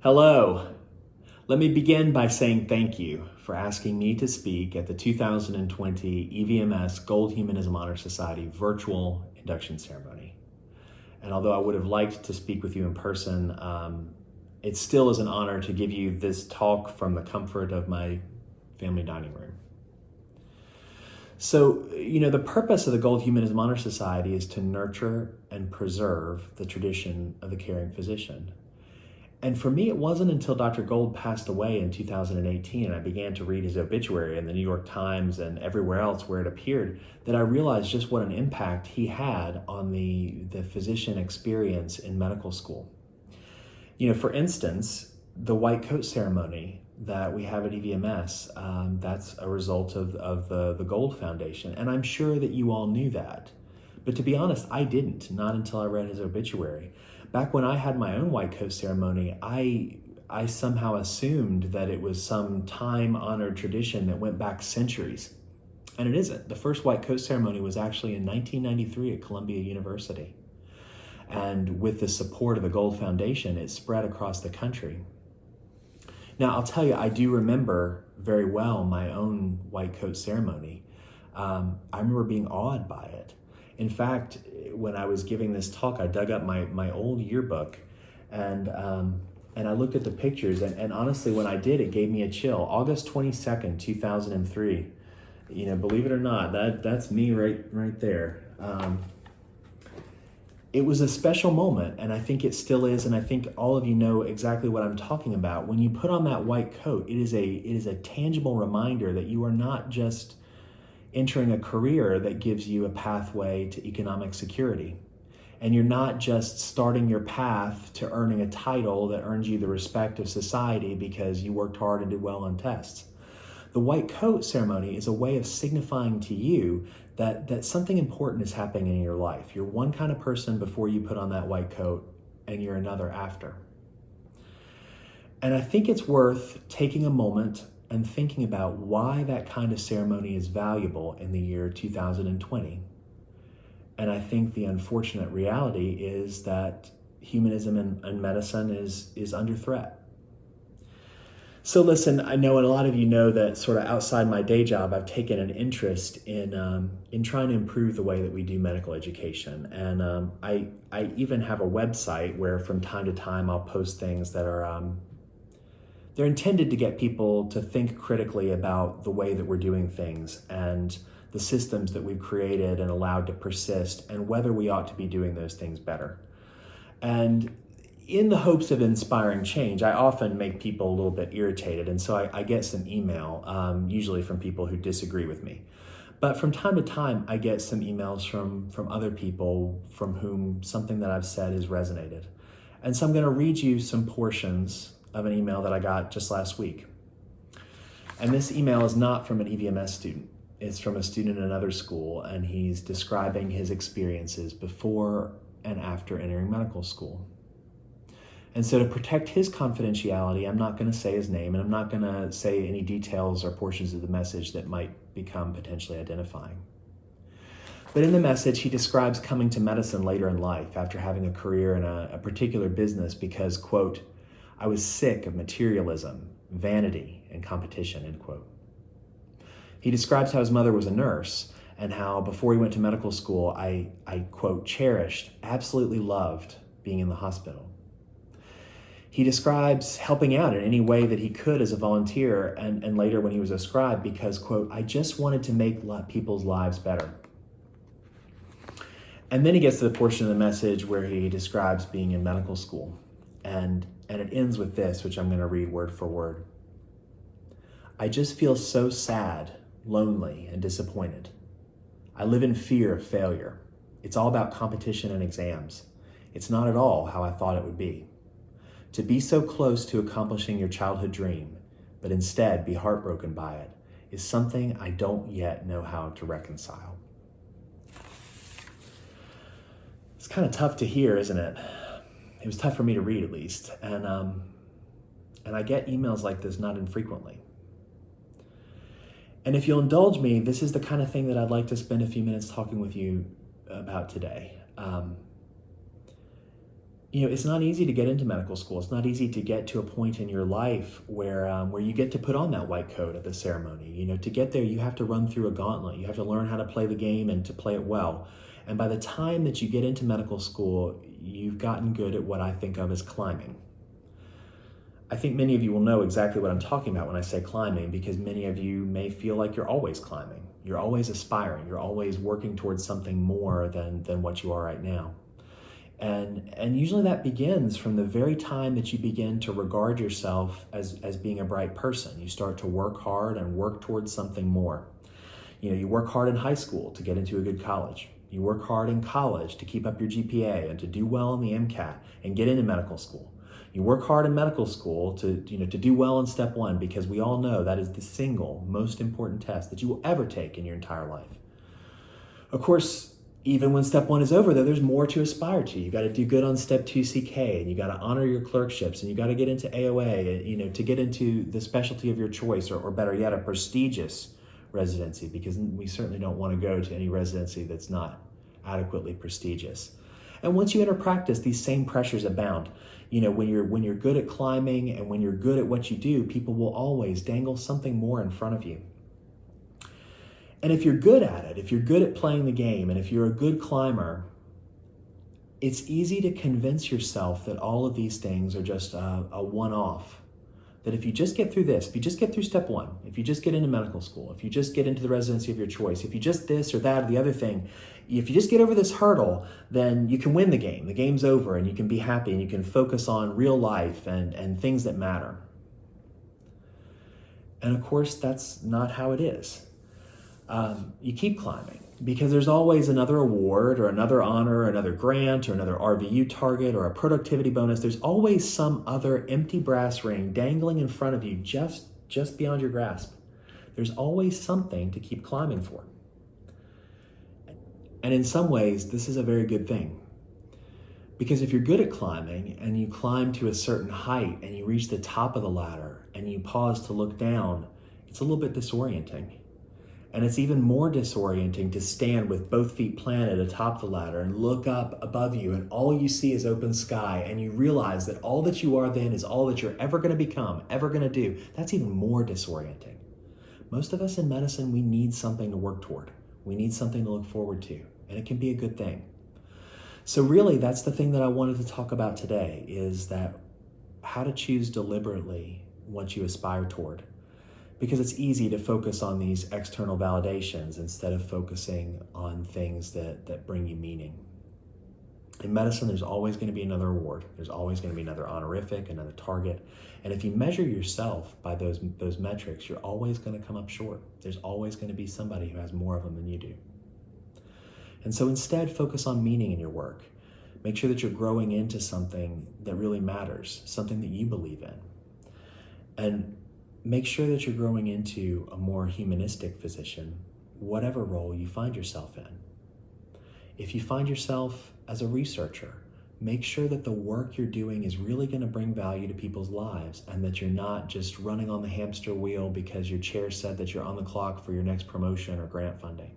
Hello. Let me begin by saying thank you for asking me to speak at the 2020 EVMS Gold Humanism Honor Society virtual induction ceremony. And although I would have liked to speak with you in person, it still is an honor to give you this talk from the comfort of my family dining room. So, the purpose of the Gold Humanism Honor Society is to nurture and preserve the tradition of the caring physician. And for me, it wasn't until Dr. Gold passed away in 2018 and I began to read his obituary in the New York Times and everywhere else where it appeared that I realized just what an impact he had on the physician experience in medical school. For instance, the white coat ceremony that we have at EVMS, that's a result of the Gold Foundation. And I'm sure that you all knew that. But to be honest, I didn't, not until I read his obituary. Back when I had my own white coat ceremony, I somehow assumed that it was some time-honored tradition that went back centuries. And it isn't. The first white coat ceremony was actually in 1993 at Columbia University. And with the support of the Gold Foundation, it spread across the country. Now, I'll tell you, I do remember very well my own white coat ceremony. I remember being awed by it. In fact, when I was giving this talk, I dug up my old yearbook and I looked at the pictures. And honestly, when I did, it gave me a chill. August 22nd, 2003. Believe it or not, that's me right there. It was a special moment, and I think it still is, and I think all of you know exactly what I'm talking about. When you put on that white coat, it is a tangible reminder that you are not just entering a career that gives you a pathway to economic security. And you're not just starting your path to earning a title that earns you the respect of society because you worked hard and did well on tests. The white coat ceremony is a way of signifying to you that something important is happening in your life. You're one kind of person before you put on that white coat, and you're another after. And I think it's worth taking a moment and thinking about why that kind of ceremony is valuable in the year 2020. And I think the unfortunate reality is that humanism and medicine is under threat. So listen, I know, and a lot of you know that sort of outside my day job, I've taken an interest in trying to improve the way that we do medical education. And I even have a website where from time to time I'll post things that are they're intended to get people to think critically about the way that we're doing things and the systems that we've created and allowed to persist and whether we ought to be doing those things better. And in the hopes of inspiring change, I often make people a little bit irritated. And so I get some email, usually from people who disagree with me. But from time to time, I get some emails from other people from whom something that I've said has resonated. And so I'm going to read you some portions of an email that I got just last week. And this email is not from an EVMS student. It's from a student in another school, and he's describing his experiences before and after entering medical school. And so to protect his confidentiality, I'm not going to say his name, and I'm not going to say any details or portions of the message that might become potentially identifying. But in the message, he describes coming to medicine later in life after having a career in a particular business because, quote, I was sick of materialism, vanity, and competition, end quote. He describes how his mother was a nurse and how before he went to medical school, I quote, cherished, absolutely loved being in the hospital. He describes helping out in any way that he could as a volunteer and later when he was a scribe because, quote, I just wanted to make people's lives better. And then he gets to the portion of the message where he describes being in medical school. And it ends with this, which I'm going to read word for word. I just feel so sad, lonely, and disappointed. I live in fear of failure. It's all about competition and exams. It's not at all how I thought it would be. To be so close to accomplishing your childhood dream, but instead be heartbroken by it, is something I don't yet know how to reconcile. It's kind of tough to hear, isn't it? It was tough for me to read, at least. And I get emails like this not infrequently. And if you'll indulge me, this is the kind of thing that I'd like to spend a few minutes talking with you about today. it's not easy to get into medical school. It's not easy to get to a point in your life where you get to put on that white coat at the ceremony. To get there, you have to run through a gauntlet. You have to learn how to play the game and to play it well. And by the time that you get into medical school, you've gotten good at what I think of as climbing. I think many of you will know exactly what I'm talking about when I say climbing, because many of you may feel like you're always climbing. You're always aspiring. You're always working towards something more than what you are right now. And usually that begins from the very time that you begin to regard yourself as being a bright person. You start to work hard and work towards something more. You work hard in high school to get into a good college. You work hard in college to keep up your GPA and to do well in the MCAT and get into medical school. You work hard in medical school to do well in step 1, because we all know that is the single most important test that you will ever take in your entire life. Of course, even when step 1 is over, though, there's more to aspire to. You got to do good on step 2 CK, and you got to honor your clerkships, and you got to get into AOA, to get into the specialty of your choice, or better yet, a prestigious residency, because we certainly don't want to go to any residency that's not adequately prestigious. And once you enter practice, these same pressures abound. When you're good at climbing and when you're good at what you do, people will always dangle something more in front of you. And if you're good at it, if you're good at playing the game, and if you're a good climber, it's easy to convince yourself that all of these things are just a one-off. That if you just get through this, if you just get through step 1, if you just get into medical school, if you just get into the residency of your choice, if you just this or that or the other thing, if you just get over this hurdle, then you can win the game. The game's over, and you can be happy, and you can focus on real life and things that matter. And of course, that's not how it is. You keep climbing, because there's always another award or another honor or another grant or another RVU target or a productivity bonus. There's always some other empty brass ring dangling in front of you just beyond your grasp. There's always something to keep climbing for. And in some ways, this is a very good thing. Because if you're good at climbing and you climb to a certain height and you reach the top of the ladder and you pause to look down, it's a little bit disorienting. And it's even more disorienting to stand with both feet planted atop the ladder and look up above you, and all you see is open sky, and you realize that all that you are then is all that you're ever going to become, ever going to do. That's even more disorienting. Most of us in medicine, we need something to work toward. We need something to look forward to, and it can be a good thing. So really, that's the thing that I wanted to talk about today, is that how to choose deliberately what you aspire toward. Because it's easy to focus on these external validations instead of focusing on things that bring you meaning. In medicine, there's always going to be another award. There's always going to be another honorific, another target. And if you measure yourself by those metrics, you're always going to come up short. There's always going to be somebody who has more of them than you do. And so instead, focus on meaning in your work. Make sure that you're growing into something that really matters, something that you believe in. And make sure that you're growing into a more humanistic physician, whatever role you find yourself in. If you find yourself as a researcher, make sure that the work you're doing is really going to bring value to people's lives, and that you're not just running on the hamster wheel because your chair said that you're on the clock for your next promotion or grant funding.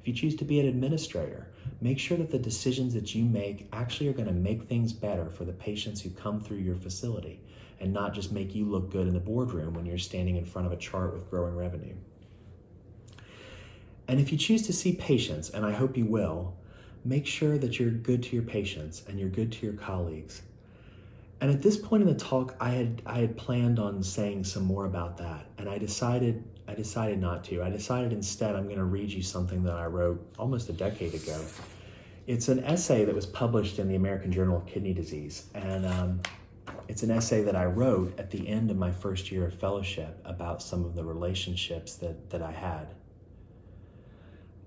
If you choose to be an administrator, make sure that the decisions that you make actually are going to make things better for the patients who come through your facility, and not just make you look good in the boardroom when you're standing in front of a chart with growing revenue. And if you choose to see patients, and I hope you will, make sure that you're good to your patients and you're good to your colleagues. And at this point in the talk, I had planned on saying some more about that, and I decided not to. I decided instead I'm going to read you something that I wrote almost a decade ago. It's an essay that was published in the American Journal of Kidney Disease, and it's an essay that I wrote at the end of my first year of fellowship about some of the relationships that I had.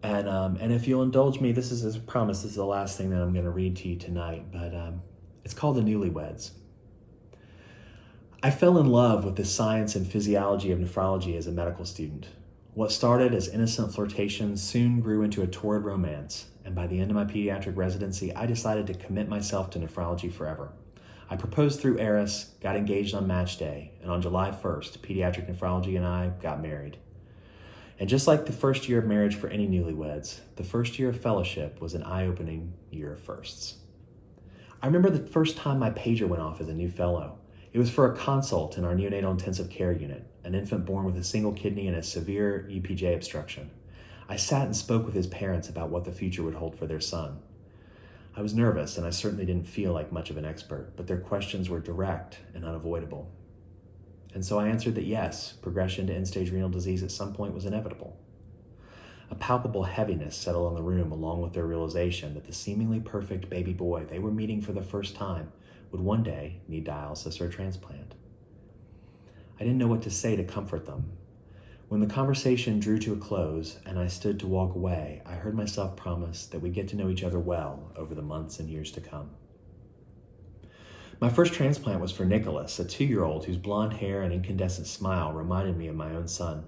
And if you'll indulge me, this is, as a promise, this is the last thing that I'm going to read to you tonight, but it's called The Newlyweds. I fell in love with the science and physiology of nephrology as a medical student. What started as innocent flirtations soon grew into a torrid romance, and by the end of my pediatric residency, I decided to commit myself to nephrology forever. I proposed through Eris, got engaged on match day, and on July 1st, pediatric nephrology and I got married. And just like the first year of marriage for any newlyweds, the first year of fellowship was an eye-opening year of firsts. I remember the first time my pager went off as a new fellow. It was for a consult in our neonatal intensive care unit, an infant born with a single kidney and a severe UPJ obstruction. I sat and spoke with his parents about what the future would hold for their son. I was nervous, and I certainly didn't feel like much of an expert, but their questions were direct and unavoidable. And so I answered that yes, progression to end-stage renal disease at some point was inevitable. A palpable heaviness settled on the room, along with their realization that the seemingly perfect baby boy they were meeting for the first time would one day need dialysis or a transplant. I didn't know what to say to comfort them. When the conversation drew to a close and I stood to walk away, I heard myself promise that we'd get to know each other well over the months and years to come. My first transplant was for Nicholas, a 2-year-old whose blonde hair and incandescent smile reminded me of my own son.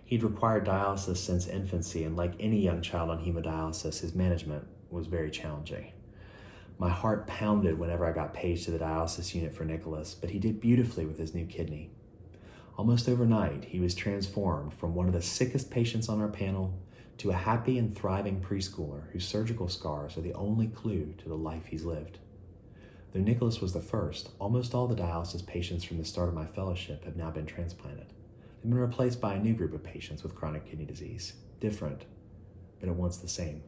He'd required dialysis since infancy, and like any young child on hemodialysis, his management was very challenging. My heart pounded whenever I got paged to the dialysis unit for Nicholas, but he did beautifully with his new kidney. Almost overnight, he was transformed from one of the sickest patients on our panel to a happy and thriving preschooler whose surgical scars are the only clue to the life he's lived. Though Nicholas was the first, almost all the dialysis patients from the start of my fellowship have now been transplanted. They've been replaced by a new group of patients with chronic kidney disease. Different, but at once the same.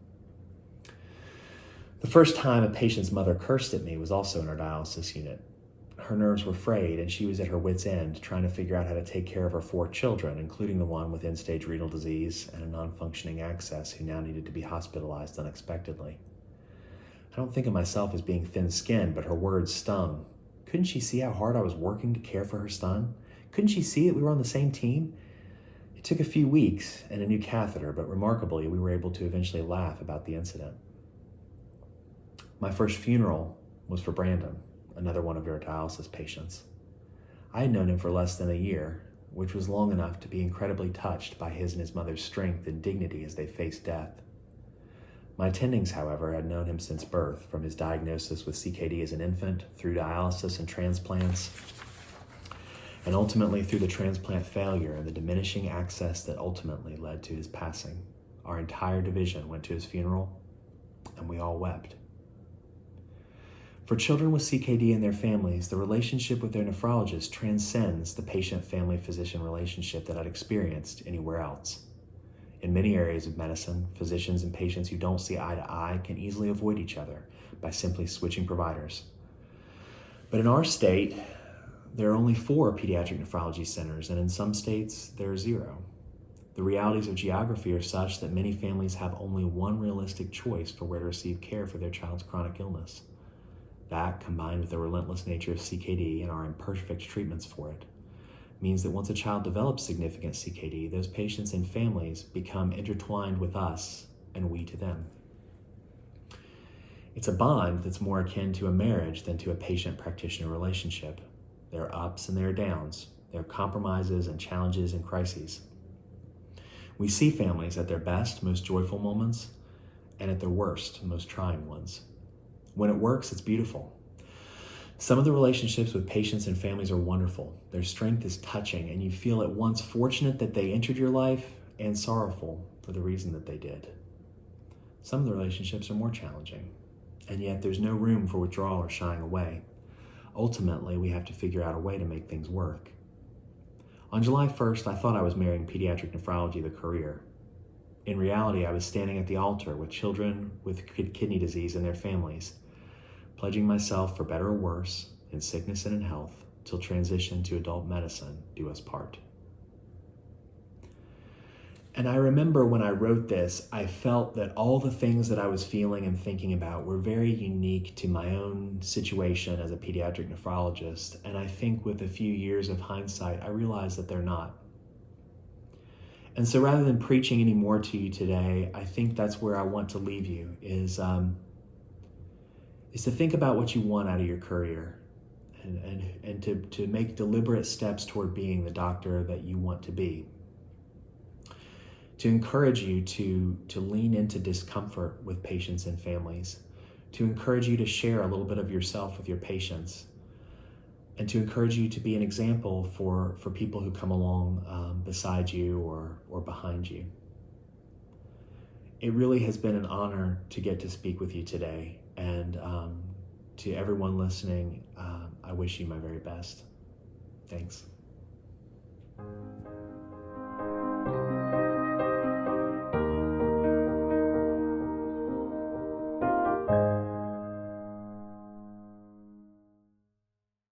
The first time a patient's mother cursed at me was also in our dialysis unit. Her nerves were frayed, and she was at her wit's end trying to figure out how to take care of her 4 children, including the one with end-stage renal disease and a non-functioning access who now needed to be hospitalized unexpectedly. I don't think of myself as being thin-skinned, but her words stung. Couldn't she see how hard I was working to care for her son? Couldn't she see that we were on the same team? It took a few weeks and a new catheter, but remarkably, we were able to eventually laugh about the incident. My first funeral was for Brandon, another one of our dialysis patients. I had known him for less than a year, which was long enough to be incredibly touched by his and his mother's strength and dignity as they faced death. My attendings, however, had known him since birth, from his diagnosis with CKD as an infant, through dialysis and transplants, and ultimately through the transplant failure and the diminishing access that ultimately led to his passing. Our entire division went to his funeral, and we all wept. For children with CKD and their families, the relationship with their nephrologist transcends the patient-family-physician relationship that I'd experienced anywhere else. In many areas of medicine, physicians and patients who don't see eye to eye can easily avoid each other by simply switching providers. But in our state, there are only 4 pediatric nephrology centers, and in some states, there are 0. The realities of geography are such that many families have only one realistic choice for where to receive care for their child's chronic illness. That, combined with the relentless nature of CKD and our imperfect treatments for it, means that once a child develops significant CKD, those patients and families become intertwined with us and we to them. It's a bond that's more akin to a marriage than to a patient-practitioner relationship. There are ups and there are downs. There are compromises and challenges and crises. We see families at their best, most joyful moments, and at their worst, most trying ones. When it works, it's beautiful. Some of the relationships with patients and families are wonderful. Their strength is touching, and you feel at once fortunate that they entered your life and sorrowful for the reason that they did. Some of the relationships are more challenging, and yet there's no room for withdrawal or shying away. Ultimately, we have to figure out a way to make things work. On July 1st, I thought I was marrying pediatric nephrology, the career. In reality, I was standing at the altar with children with kidney disease and their families, pledging myself for better or worse, in sickness and in health, till transition to adult medicine do us part. And I remember when I wrote this, I felt that all the things that I was feeling and thinking about were very unique to my own situation as a pediatric nephrologist. And I think with a few years of hindsight, I realized that they're not. And so rather than preaching any more to you today, I think that's where I want to leave you, is to think about what you want out of your career and to make deliberate steps toward being the doctor that you want to be. To encourage you to lean into discomfort with patients and families, to encourage you to share a little bit of yourself with your patients, and to encourage you to be an example for people who come along beside you or behind you. It really has been an honor to get to speak with you today, and to everyone listening, I wish you my very best. Thanks.